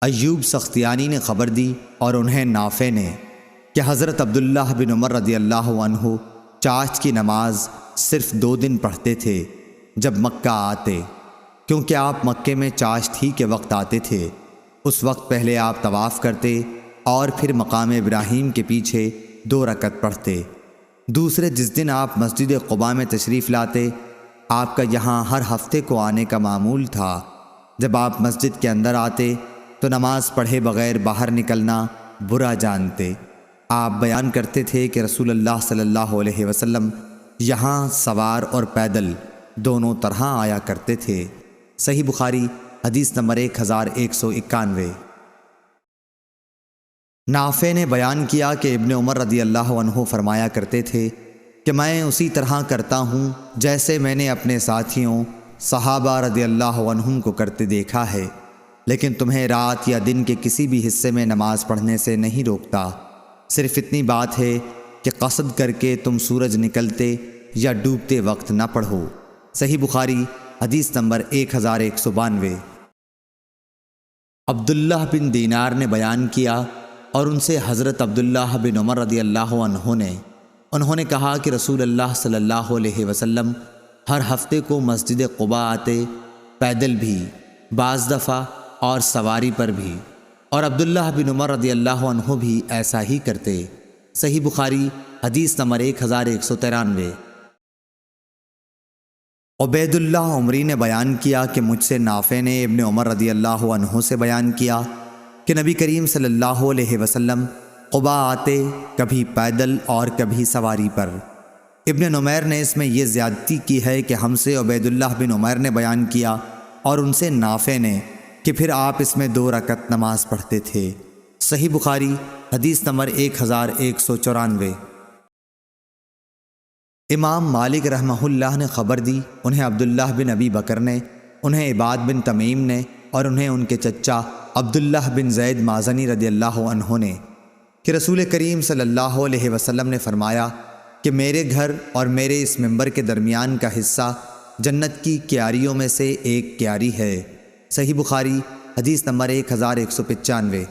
ایوب سختیانی نے خبر دی اور انہیں نافع نے کہ حضرت عبداللہ بن عمر رضی اللہ عنہ چاشت کی نماز صرف 2 دن پڑھتے تھے جب مکہ آتے، کیونکہ آپ مکے میں چاشت ہی کے وقت آتے تھے۔ اس وقت پہلے آپ طواف کرتے اور پھر مقام ابراہیم کے پیچھے 2 رکعت پڑھتے۔ دوسرے جس دن آپ مسجد قباء میں تشریف لاتے، آپ کا یہاں ہر ہفتے کو آنے کا معمول تھا۔ جب آپ مسجد کے اندر آتے تو نماز پڑھے بغیر باہر نکلنا برا جانتے۔ آپ بیان کرتے تھے کہ رسول اللہ صلی اللہ علیہ وسلم یہاں سوار اور پیدل دونوں طرح آیا کرتے تھے۔ صحیح بخاری حدیث نمبر 1191۔ نافع نے بیان کیا کہ ابن عمر رضی اللہ عنہ فرمایا کرتے تھے کہ میں اسی طرح کرتا ہوں جیسے میں نے اپنے ساتھیوں صحابہ رضی اللہ عنہم کو کرتے دیکھا ہے، لیکن تمہیں رات یا دن کے کسی بھی حصے میں نماز پڑھنے سے نہیں روکتا، صرف اتنی بات ہے کہ قصد کر کے تم سورج نکلتے یا ڈوبتے وقت نہ پڑھو۔ صحیح بخاری حدیث نمبر 1192۔ عبداللہ بن دینار نے بیان کیا اور ان سے حضرت عبداللہ بن عمر رضی اللہ عنہ انہوں نے کہا کہ رسول اللہ صلی اللہ علیہ وسلم ہر ہفتے کو مسجد قباء آتے، پیدل بھی، بعض دفعہ اور سواری پر بھی، اور عبداللہ بن عمر رضی اللہ عنہ بھی ایسا ہی کرتے۔ صحیح بخاری حدیث نمبر 1193۔ عبید اللہ عمری نے بیان کیا کہ مجھ سے نافع نے ابن عمر رضی اللہ عنہ سے بیان کیا کہ نبی کریم صلی اللہ علیہ وسلم قباء آتے، کبھی پیدل اور کبھی سواری پر۔ ابن نمیر نے اس میں یہ زیادتی کی ہے کہ ہم سے عبید اللہ بن عمیر نے بیان کیا اور ان سے نافع نے کہ پھر آپ اس میں 2 رکعت نماز پڑھتے تھے۔ صحیح بخاری حدیث نمبر 1194۔ امام مالک رحمہ اللہ نے خبر دی، انہیں عبداللہ بن ابی بکر نے، انہیں عباد بن تمیم نے اور انہیں ان کے چچا عبداللہ بن زید مازنی رضی اللہ عنہ نے کہ رسول کریم صلی اللہ علیہ وسلم نے فرمایا کہ میرے گھر اور میرے اس ممبر کے درمیان کا حصہ جنت کی کیاریوں میں سے ایک کیاری ہے۔ صحیح بخاری حدیث نمبر 1195۔